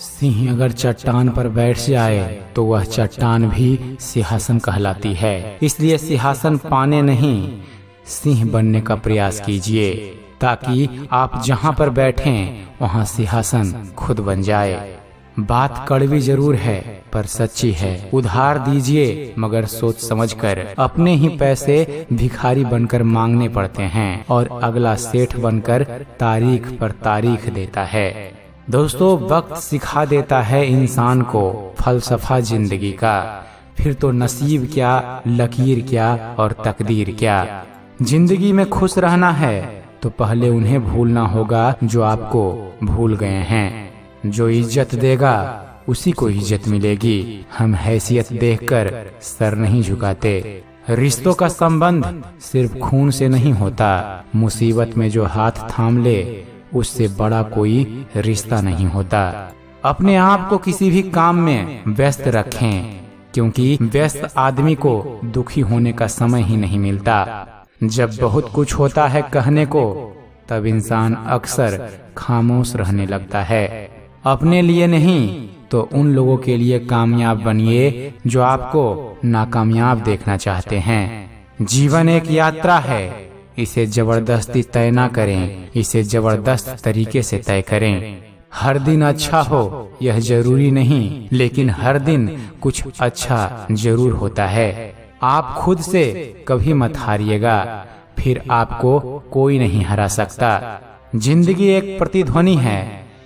सिंह अगर चट्टान पर बैठ जाए तो वह चट्टान भी सिंहासन कहलाती है। इसलिए सिंहासन पाने नहीं, सिंह बनने का प्रयास कीजिए ताकि आप जहाँ पर बैठें वहाँ सिंहासन खुद बन जाए। बात कड़वी जरूर है पर सच्ची है। उधार दीजिए मगर सोच समझकर। अपने ही पैसे भिखारी बनकर मांगने पड़ते हैं और अगला सेठ बनकर तारीख पर तारीख देता है। दोस्तों, वक्त सिखा देता है इंसान को फलसफा जिंदगी का। फिर तो नसीब क्या, लकीर क्या और तकदीर क्या। जिंदगी में खुश रहना है तो पहले उन्हें भूलना होगा जो आपको भूल गए हैं। जो इज्जत देगा उसी को इज्जत मिलेगी। हम हैसियत देखकर सर नहीं झुकाते। रिश्तों का संबंध सिर्फ खून से नहीं होता। मुसीबत में जो हाथ थाम ले उससे बड़ा कोई रिश्ता नहीं होता। अपने आप को किसी भी काम में व्यस्त रखें, क्योंकि व्यस्त आदमी को दुखी होने का समय ही नहीं मिलता। जब बहुत कुछ होता है कहने को, तब इंसान अक्सर खामोश रहने लगता है। अपने लिए नहीं तो उन लोगों के लिए कामयाब बनिए जो आपको नाकामयाब देखना चाहते हैं। जीवन एक यात्रा है, इसे जबरदस्ती तय ना करें, इसे जबरदस्त तरीके से तय करें। हर दिन अच्छा हो यह जरूरी नहीं, लेकिन हर दिन कुछ अच्छा जरूर होता है। आप खुद से कभी मत हारिएगा, फिर आपको कोई नहीं हरा सकता। जिंदगी एक प्रतिध्वनि है,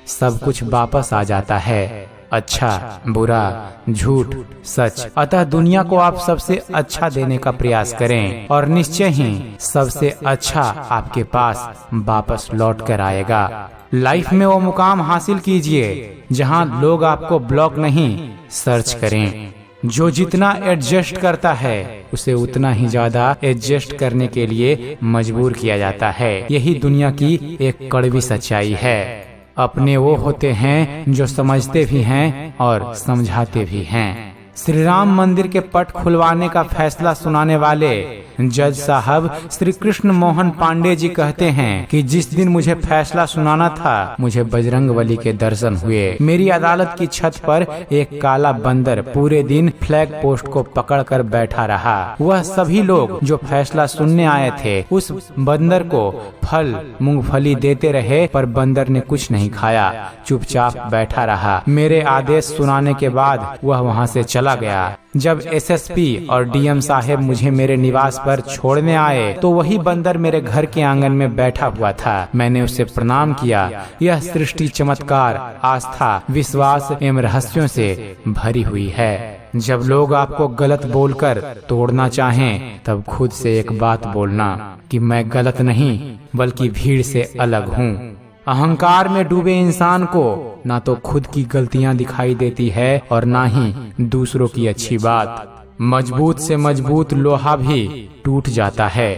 सब कुछ वापस आ जाता है। अच्छा, बुरा, झूठ, सच। अतः दुनिया को आप सबसे अच्छा देने का प्रयास करें और निश्चय ही सबसे अच्छा आपके पास वापस लौट कर आएगा। लाइफ में वो मुकाम हासिल कीजिए जहां लोग आपको ब्लॉक नहीं सर्च करें। जो जितना एडजस्ट करता है उसे उतना ही ज्यादा एडजस्ट करने के लिए मजबूर किया जाता है। यही दुनिया की एक कड़वी सच्चाई है। अपने वो होते हैं जो समझते भी हैं और समझाते भी हैं। श्री राम मंदिर के पट खुलवाने का फैसला सुनाने वाले जज साहब श्री कृष्ण मोहन पांडे जी कहते हैं कि जिस दिन मुझे फैसला सुनाना था, मुझे बजरंगबली के दर्शन हुए। मेरी अदालत की छत पर एक काला बंदर पूरे दिन फ्लैग पोस्ट को पकड़कर बैठा रहा। वह सभी लोग जो फैसला सुनने आए थे उस बंदर को फल मूंगफली देते रहे, पर बंदर ने कुछ नहीं खाया, चुपचाप बैठा रहा। मेरे आदेश सुनाने के बाद वह वहाँ से चला गया। जब एसएसपी और डीएम साहब मुझे मेरे निवास पर छोड़ने आए तो वही बंदर मेरे घर के आंगन में बैठा हुआ था। मैंने उसे प्रणाम किया। यह सृष्टि चमत्कार, आस्था, विश्वास एवं रहस्यों से भरी हुई है। जब लोग आपको गलत बोलकर तोड़ना चाहें, तब खुद से एक बात बोलना कि मैं गलत नहीं बल्कि भीड़ से अलग हूँ। अहंकार में डूबे इंसान को ना तो खुद की गलतियां दिखाई देती है और ना ही दूसरों की अच्छी बात। मजबूत से मजबूत लोहा भी टूट जाता है।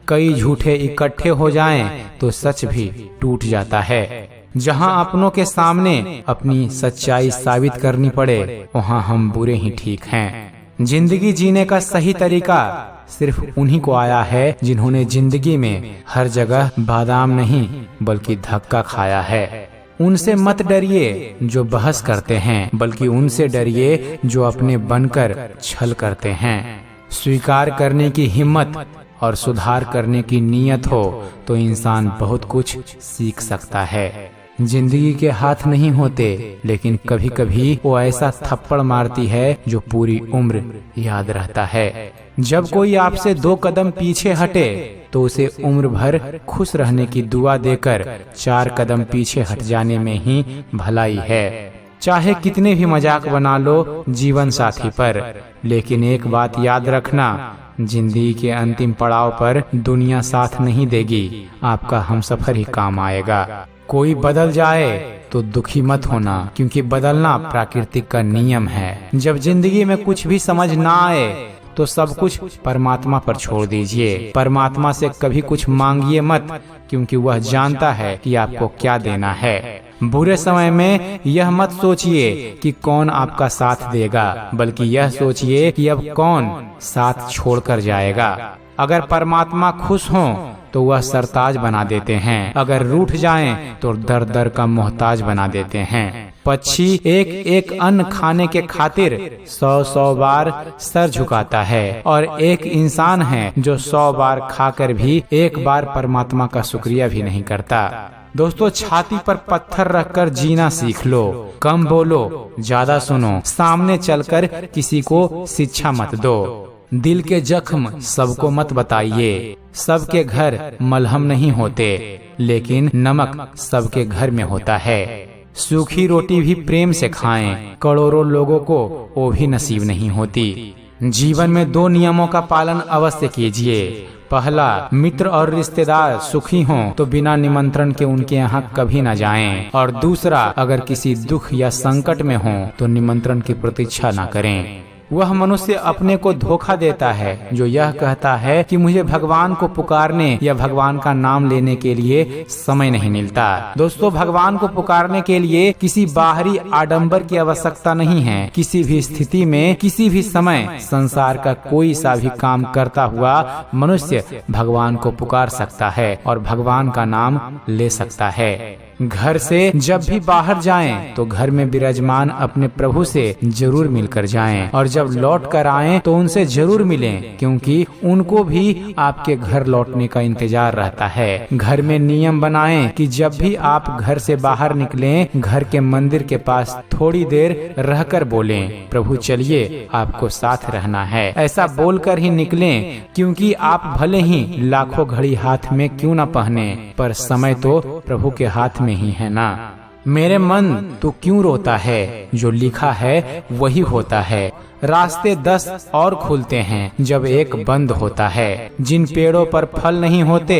कई झूठे इकट्ठे हो जाएं तो सच भी टूट जाता है। जहां अपनों के सामने अपनी सच्चाई साबित करनी पड़े, वहां हम बुरे ही ठीक हैं। जिंदगी जीने का सही तरीका सिर्फ उन्हीं को आया है जिन्होंने जिंदगी में हर जगह बादाम नहीं बल्कि धक्का खाया है। उनसे मत डरिए जो बहस करते हैं, बल्कि उनसे डरिए जो अपने बनकर छल करते हैं। स्वीकार करने की हिम्मत और सुधार करने की नीयत हो तो इंसान बहुत कुछ सीख सकता है। जिंदगी के हाथ नहीं होते, लेकिन कभी कभी वो ऐसा थप्पड़ मारती है जो पूरी उम्र याद रहता है। जब कोई आपसे 2 कदम पीछे हटे तो उसे उम्र भर खुश रहने की दुआ देकर 4 कदम पीछे हट जाने में ही भलाई है। चाहे कितने भी मजाक बना लो जीवन साथी पर, लेकिन एक बात याद रखना, जिंदगी के अंतिम पड़ाव पर दुनिया साथ नहीं देगी, आपका हमसफर ही काम आएगा। कोई बदल जाए तो दुखी मत होना, क्योंकि बदलना प्राकृतिक का नियम है। जब जिंदगी में कुछ भी समझ ना आए तो सब कुछ परमात्मा पर छोड़ दीजिए। परमात्मा से कभी कुछ मांगिए मत, क्योंकि वह जानता है कि आपको क्या देना है। बुरे समय में यह मत सोचिए कि कौन आपका साथ देगा, बल्कि यह सोचिए कि अब कौन साथ छोड़कर जाएगा। अगर परमात्मा खुश हो तो वह सरताज बना देते हैं, अगर रूठ जाएं तो दर दर का मोहताज बना देते हैं। पक्षी एक एक अन्न खाने के खातिर 100 बार सर झुकाता है, और एक इंसान है जो 100 बार खाकर भी एक बार परमात्मा का शुक्रिया भी नहीं करता। दोस्तों, छाती पर पत्थर रखकर जीना सीख लो, कम बोलो, ज्यादा सुनो, सामने चलकर किसी को शिक्षा मत दो, दिल के जख्म सबको मत बताइए, सबके घर मलहम नहीं होते, लेकिन नमक सबके घर में होता है। सूखी रोटी भी प्रेम से खाएं, करोड़ों लोगों को वो भी नसीब नहीं होती। जीवन में 2 नियमों का पालन अवश्य कीजिए। पहला, मित्र और रिश्तेदार सुखी हों तो बिना निमंत्रण के उनके यहाँ कभी न जाएं, और दूसरा, अगर किसी दुख या संकट में हों तो निमंत्रण की प्रतीक्षा न करें। वह मनुष्य अपने को धोखा देता है जो यह कहता है कि मुझे भगवान को पुकारने या भगवान का नाम लेने के लिए समय नहीं मिलता। दोस्तों, भगवान को पुकारने के लिए किसी बाहरी आडंबर की आवश्यकता नहीं है। किसी भी स्थिति में, किसी भी समय संसार का कोई सा भी काम करता हुआ मनुष्य भगवान को पुकार सकता है और भगवान का नाम ले सकता है। घर से जब भी बाहर जाएं तो घर में विराजमान अपने प्रभु से जरूर मिलकर जाएं, और जब लौट कर आएं तो उनसे जरूर मिलें, क्योंकि उनको भी आपके घर लौटने का इंतजार रहता है। घर में नियम बनाएं कि जब भी आप घर से बाहर निकलें, घर के मंदिर के पास थोड़ी देर रहकर बोलें, प्रभु चलिए आपको साथ रहना है। ऐसा बोलकर ही निकलें, क्योंकि आप भले ही लाखों घड़ी हाथ में क्यों न पहने, पर समय तो प्रभु के हाथ में ही है ना। मेरे मन तू क्यों रोता है, जो लिखा है वही होता है। रास्ते 10 और खुलते हैं जब एक बंद होता है। जिन पेड़ों पर फल नहीं होते,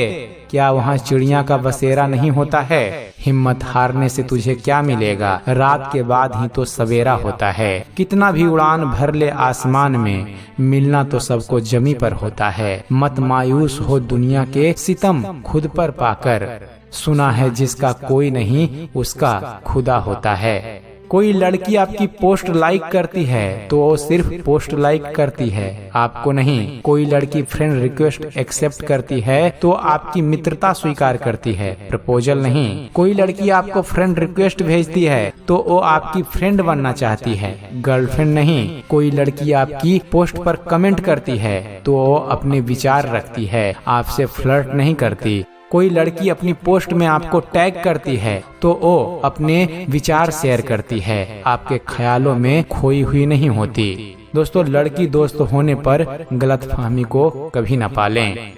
क्या वहाँ चिड़िया का बसेरा नहीं होता है। हिम्मत हारने से तुझे क्या मिलेगा, रात के बाद ही तो सवेरा होता है। कितना भी उड़ान भर ले आसमान में, मिलना तो सबको जमी पर होता है। मत मायूस हो दुनिया के सितम खुद पर पाकर, सुना है जिसका कोई नहीं उसका खुदा होता है। कोई लड़की आपकी पोस्ट लाइक करती है तो वो सिर्फ पोस्ट लाइक करती है, आपको नहीं। कोई लड़की फ्रेंड रिक्वेस्ट एक्सेप्ट करती है तो आपकी मित्रता स्वीकार करती है, प्रपोजल नहीं। कोई लड़की आपको फ्रेंड रिक्वेस्ट भेजती है तो वो आपकी फ्रेंड बनना चाहती है, गर्लफ्रेंड नहीं। कोई लड़की आपकी पोस्ट पर कमेंट करती है तो वो अपने विचार रखती है, आपसे फ्लर्ट नहीं करती। कोई लड़की अपनी पोस्ट में आपको टैग करती है तो वो अपने विचार शेयर करती है, आपके ख्यालों में खोई हुई नहीं होती। दोस्तों, लड़की दोस्त होने पर गलतफहमी को कभी न पालें।